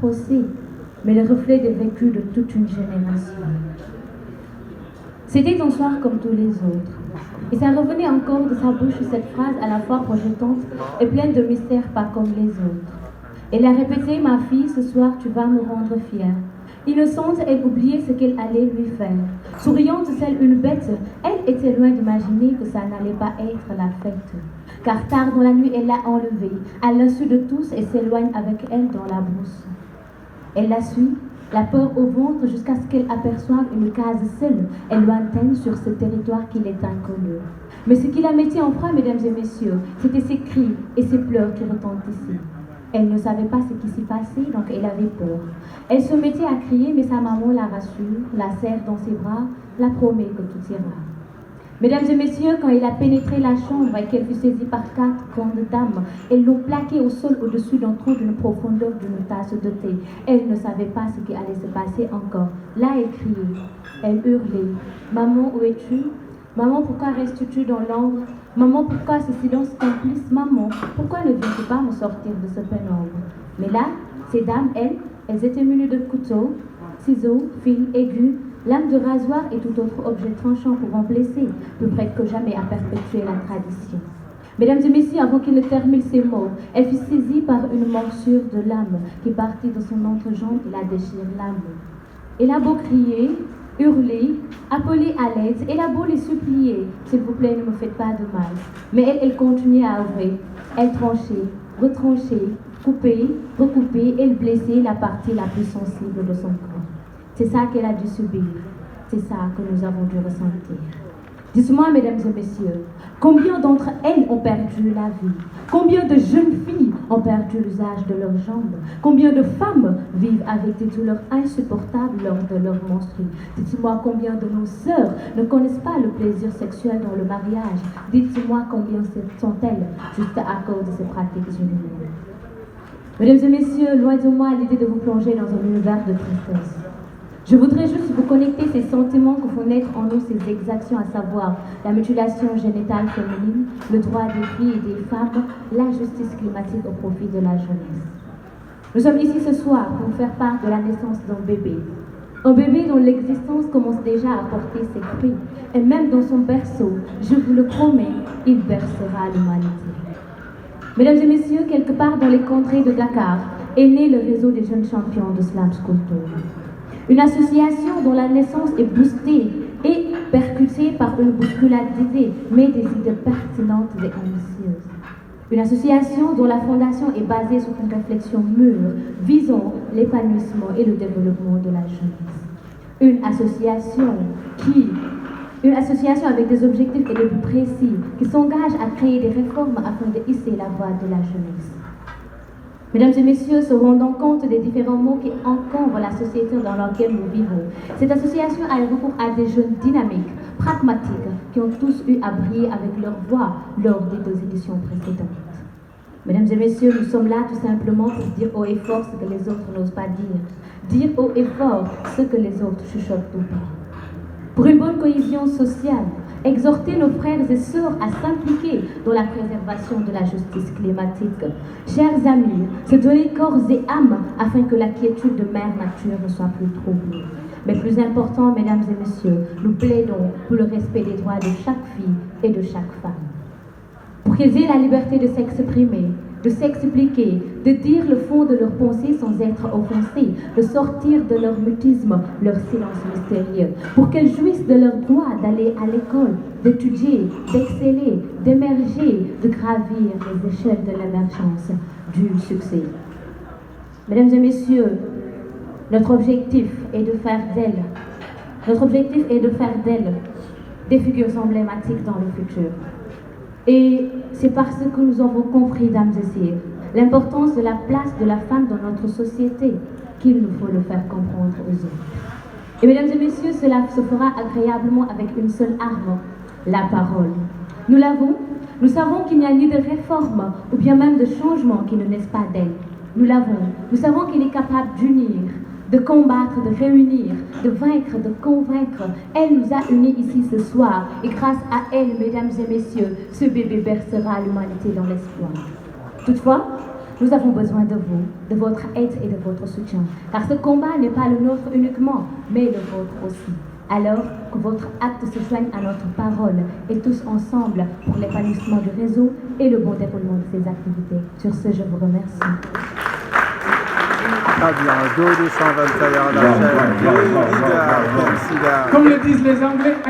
aussi, mais le reflet des vécus de toute une génération. C'était un soir comme tous les autres. Et ça revenait encore de sa bouche cette phrase à la fois projetante et pleine de mystère, pas comme les autres. Elle a répété: ma fille, ce soir tu vas me rendre fière. Innocente, elle oubliait ce qu'elle allait lui faire. Souriante, celle une bête, elle était loin d'imaginer que ça n'allait pas être la fête. Car tard dans la nuit, elle l'a enlevée, à l'insu de tous, et s'éloigne avec elle dans la brousse. Elle la suit, la peur au ventre, jusqu'à ce qu'elle aperçoive une case seule et lointaine sur ce territoire qui est inconnu. Mais ce qui la mettait en froid, mesdames et messieurs, c'était ses cris et ses pleurs qui retentissaient. Elle ne savait pas ce qui s'y passait, donc elle avait peur. Elle se mettait à crier, mais sa maman la rassure, la serre dans ses bras, la promet que tout ira. Mesdames et messieurs, quand il a pénétré la chambre et qu'elle fut saisie par 4 grandes dames, elles l'ont plaquée au sol au-dessus d'un trou d'une profondeur d'une tasse de thé. Elle ne savait pas ce qui allait se passer encore. Là, elle criait, elle hurlait. « Maman, où es-tu? Maman, pourquoi restes-tu dans l'ombre? Maman, pourquoi ce silence complice? Maman, pourquoi ne viens-tu pas me sortir de ce pénombre ?» Mais là, ces dames, elles étaient munies de couteaux, ciseaux, fils, aigus, lames de rasoir et tout autre objet tranchant pouvant blesser, plus près que jamais à perpétuer la tradition. Mesdames et messieurs, avant qu'il ne termine ses mots, elle fut saisie par une morsure de lame qui partit de son entrejambe et la déchire l'âme. Elle a beau crier, hurler, appeler à l'aide, elle a beau les supplier, s'il vous plaît, ne me faites pas de mal. Mais elle continuait à œuvrer. Elle tranchait, retranchait, coupait, recoupait, elle blessait la partie la plus sensible de son corps. C'est ça qu'elle a dû subir. C'est ça que nous avons dû ressentir. Dites-moi, mesdames et messieurs, combien d'entre elles ont perdu la vie? Combien de jeunes filles ont perdu l'usage de leurs jambes? Combien de femmes vivent avec des douleurs insupportables lors de leur menstru? Dites-moi combien de nos sœurs ne connaissent pas le plaisir sexuel dans le mariage? Dites-moi combien sont-elles juste à cause de ces pratiques inhumaines? Mesdames et messieurs, loin de moi l'idée de vous plonger dans un univers de tristesse. Je voudrais juste vous connecter ces sentiments que font naître en nous ces exactions, à savoir la mutilation génitale féminine, le droit des filles et des femmes, la justice climatique au profit de la jeunesse. Nous sommes ici ce soir pour vous faire part de la naissance d'un bébé. Un bébé dont l'existence commence déjà à porter ses fruits. Et même dans son berceau, je vous le promets, il bercera l'humanité. Mesdames et messieurs, quelque part dans les contrées de Dakar est né le réseau des jeunes champions de slam sculpture. Une association dont la naissance est boostée et percutée par une bousculade d'idées, mais des idées pertinentes et ambitieuses. Une association dont la fondation est basée sur une réflexion mûre, visant l'épanouissement et le développement de la jeunesse. Une association avec des objectifs et des buts précis, qui s'engage à créer des réformes afin de hisser la voix de la jeunesse. Mesdames et messieurs, se rendant compte des différents maux qui encombrent la société dans laquelle nous vivons, cette association a eu recours à des jeunes dynamiques, pragmatiques, qui ont tous eu à briller avec leur voix lors des 2 éditions précédentes. Mesdames et messieurs, nous sommes là tout simplement pour dire haut et fort ce que les autres n'osent pas dire haut et fort ce que les autres chuchotent ou pas. Pour une bonne cohésion sociale, exhorter nos frères et sœurs à s'impliquer dans la préservation de la justice climatique. Chers amis, se donner corps et âme afin que la quiétude de mère nature ne soit plus troublée. Mais plus important, mesdames et messieurs, nous plaidons pour le respect des droits de chaque fille et de chaque femme. Pour qu'ils aient la liberté de s'exprimer, de s'expliquer, de dire le fond de leurs pensées sans être offensés, de sortir de leur mutisme, leur silence mystérieux, pour qu'elles jouissent de leur droit d'aller à l'école, d'étudier, d'exceller, d'émerger, de gravir les échelles de l'émergence du succès. Mesdames et messieurs, notre objectif est de faire d'elles des figures emblématiques dans le futur. Et c'est parce que nous avons compris, dames et sires, l'importance de la place de la femme dans notre société qu'il nous faut le faire comprendre aux autres. Et mesdames et messieurs, cela se fera agréablement avec une seule arme, la parole. Nous l'avons, nous savons qu'il n'y a ni de réforme ou bien même de changement qui ne naissent pas d'elle. Nous l'avons, nous savons qu'il est capable d'unir, de combattre, de réunir, de vaincre, de convaincre. Elle nous a unis ici ce soir et grâce à elle, mesdames et messieurs, ce bébé bercera l'humanité dans l'espoir. Toutefois, Nous avons besoin de vous, de votre aide et de votre soutien, car ce combat n'est pas le nôtre uniquement, mais le vôtre aussi. Alors que votre acte se joigne à notre parole et tous ensemble pour l'épanouissement du réseau et le bon déroulement de ses activités. Sur ce, je vous remercie. Très bien, 221 la chaîne. Comme le disent les Anglais.